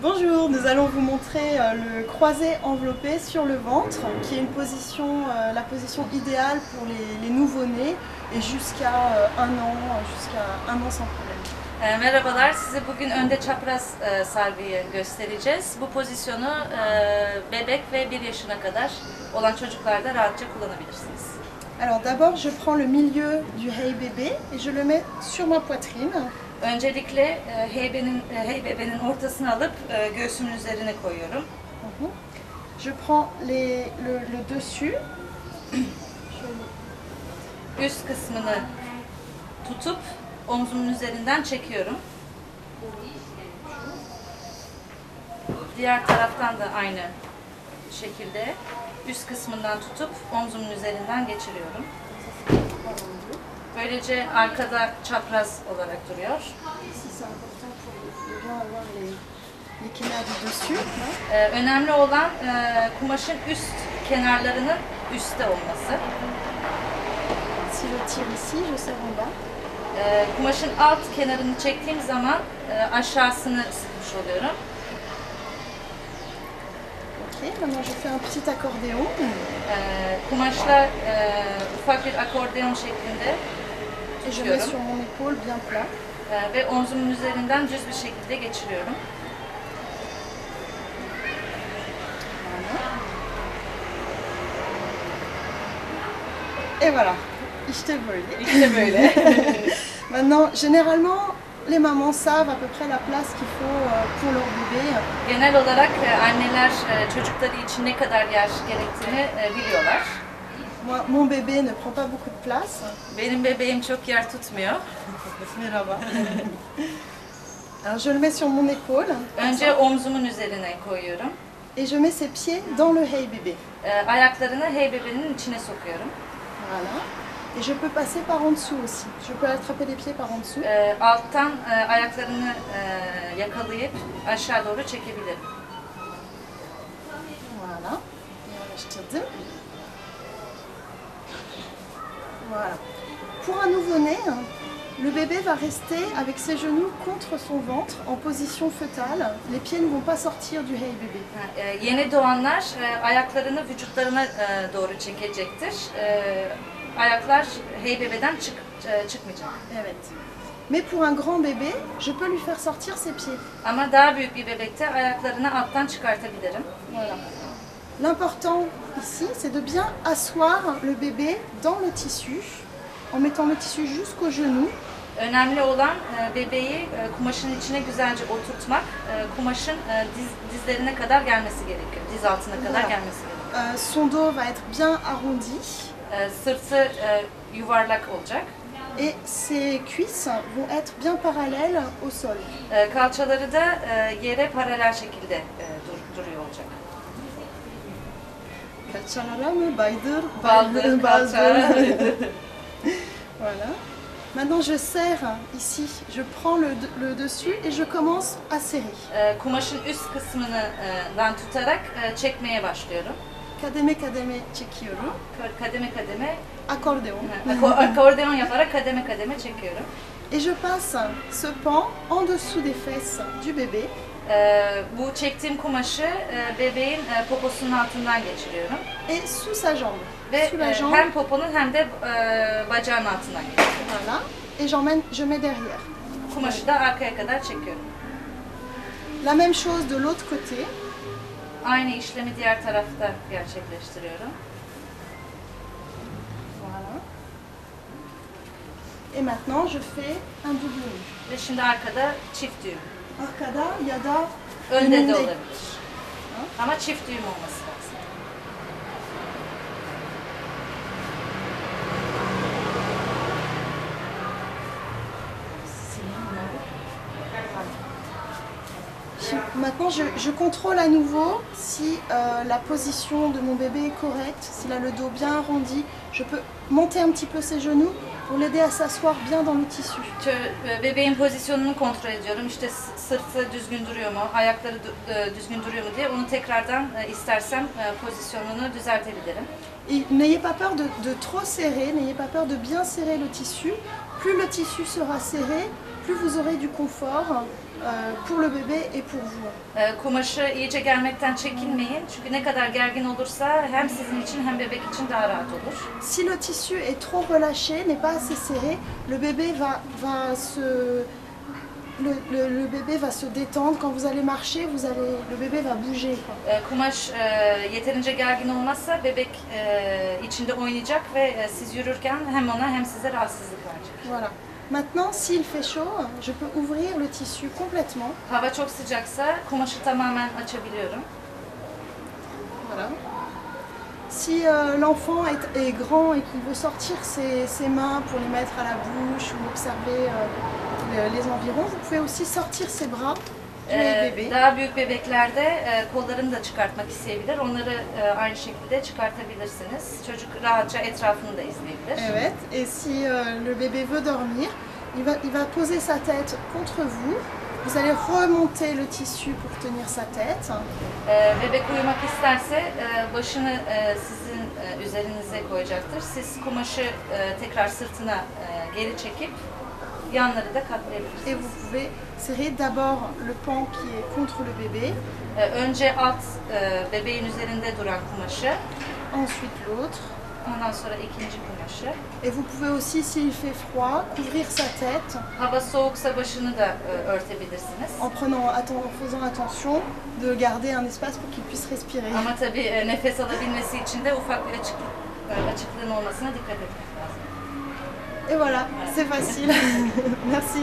Bonjour, nous allons vous montrer le croisé enveloppé sur le ventre, qui est une position, la position idéale pour les nouveau-nés et jusqu'à un an sans problème. Merhabalar, size bugün önde çapraz sargıyı göstereceğiz. Bu pozisyonu bebek ve 1 yaşına kadar olan çocuklarda rahatça kullanabilirsiniz. Alors d'abord, je prends le milieu du hey bébé et je le mets sur ma poitrine. Öncelikle hey bebenin ortasını alıp göğsümün üzerine koyuyorum. Je prends le dessus. Üst kısmını tutup omzumun üzerinden çekiyorum. Diğer taraftan da aynı şekilde üst kısmından tutup omzumun üzerinden geçiriyorum. Böylece arkada çapraz olarak duruyor. Önemli olan kumaşın üst kenarlarının üstte olması. Si je tire ici, je serre en bas. Kumaşın alt kenarını çektiğim zaman aşağısını sıkmış oluyorum. Ok, maintenant je fais un petit accordéon. Kumaşla ufak bir akordeon şeklinde et je mets sur mon épaule bien plat. Ve omzumun üzerinden düz bir şekilde geçiriyorum. Et voilà. İşte böyle. İşte böyle. Maintenant, généralement, les mamans savent à peu près la place qu'il faut pour leur bébé. Genel olarak anneler çocukları için ne kadar yer gerektiğini biliyorlar. Moi, mon bébé ne prend pas beaucoup de place. Benim bebeğim çok yer tutmuyor. Merhaba. Alors je le mets sur mon épaule. Önce omzumun üzerine koyuyorum. Et je mets ses pieds dans le hey bébé. Ayaklarını hey bebeğinin içine sokuyorum. Voilà. Et je peux passer par en dessous aussi. Je peux attraper les pieds par en dessous. Alttan ayaklarını yakalayıp aşağı doğru çekebilirim. Voilà. Yavaşladım. Voilà. Pour un nouveau-né, le bébé va rester avec ses genoux contre son ventre en position fœtale. Les pieds ne vont pas sortir du hey bébé. Yeni doğanlar ayaklarını vücutlarına doğru çekecektir. Ayaklar hey bebeden çıkmayacak. Evet. Mais pour un grand bébé, je peux lui faire sortir ses pieds. Ama daha büyük bir bebekte ayaklarını alttan çıkartabilirim. Voilà. L'important ici, c'est de bien asseoir le bébé dans le tissu, en mettant le tissu jusqu'au genou. Önemli olan bebeği kumaşın içine güzelce oturtmak, kumaşın dizlerine kadar gelmesi gerekiyor, diz altına kadar gelmesi gerekiyor. Son dos va être bien arrondi. Sırtı yuvarlak olacak. Et ses cuisses vont être bien parallèles au sol. Kalçaları da yere paralel şekilde duruyor olacak. Kalçalara mı? Baydır. Baldır, kalça. Voilà. Maintenant je serre ici, je prends le dessus et je commence à serrer. Kumaşın üst kısmından tutarak çekmeye başlıyorum. Kademe kademe çekiyorum. Kademe kademe. Akordeon. Akordeon yaparak kademe kademe çekiyorum. Et je passe ce pan en dessous des fesses du bébé. Bu çektiğim kumaşı bebeğin poposunun altından geçiriyorum. Et sous sa jambe. Ve sous la jambe. hem poponun hem de bacağın altından geçiriyorum. Voilà. Et je mets derrière. Kumaşı da arkaya kadar çekiyorum. La même chose de l'autre côté. Aynı işlemi diğer tarafta gerçekleştiriyorum. Voilà. Et maintenant je fais un double nu. Ve şimdi arkada çift düğüm. Arkada ya da Önde önünde. de olabilir. Ama çift düğüm olması lazım. Maintenant, je contrôle à nouveau si la position de mon bébé est correcte, s'il a le dos bien arrondi. Je peux monter un petit peu ses genoux pour l'aider à s'asseoir bien dans le tissu. Bebeğin pozisyonunu kontrol ediyorum. İşte sırtı düzgün duruyor mu, ayakları düzgün duruyor mu diye onu tekrardan istersem pozisyonunu düzeltebilirim. Et n'ayez pas peur de trop serrer, n'ayez pas peur de bien serrer le tissu. Plus le tissu sera serré, plus vous aurez du confort pour le bébé et pour vous. Kumaşı iyice germekten çekinmeyin. Çünkü ne kadar gergin olursa hem sizin için hem bebek için daha rahat olur. Si le tissu est trop relâché, n'est pas assez serré, le bébé va se... Le bébé va se détendre. Quand vous allez marcher, le bébé va bouger, quoi. Kumaş yeterince gergin olmazsa bebek içinde oynayacak ve siz yürürken hem ona hem size rahatsızlık verecek. Voilà. Maintenant, s'il fait chaud, je peux ouvrir le tissu complètement. Hava çok sıcaksa kumaşı tamamen açabiliyorum. Voilà. Si l'enfant est grand et qu'il veut sortir ses mains pour les mettre à la bouche ou observer les environs, vous pouvez aussi sortir ses bras du bébé. Daha büyük bebeklerde kollarını da çıkartmak isteyebilir. Onları aynı şekilde çıkartabilirsiniz. Çocuk rahatça etrafını da izleyebilir. Evet. Et si le bébé veut dormir, il va poser sa tête contre vous. Vous allez remonter le tissu pour tenir sa tête. Bebek uyumak isterse başını sizin üzerinize koyacaktır. Siz kumaşı tekrar sırtına geri çekip yanları da katlayabilirsiniz. Et vous pouvez serrer d'abord le pan qui est contre le bébé. Önce alt bebeğin üzerinde duran kumaşı. Ensuite l'autre. Ondan sonra ikinci kumaşı. Et vous pouvez aussi, s'il fait froid, couvrir sa tête. Hava soğuksa başını da örtebilirsiniz. En faisant attention de garder un espace pour qu'il puisse respirer. Ama tabii nefes alabilmesi için de ufak bir açıklığın olmasına dikkat etmek lazım. Et voilà, c'est facile. Merci.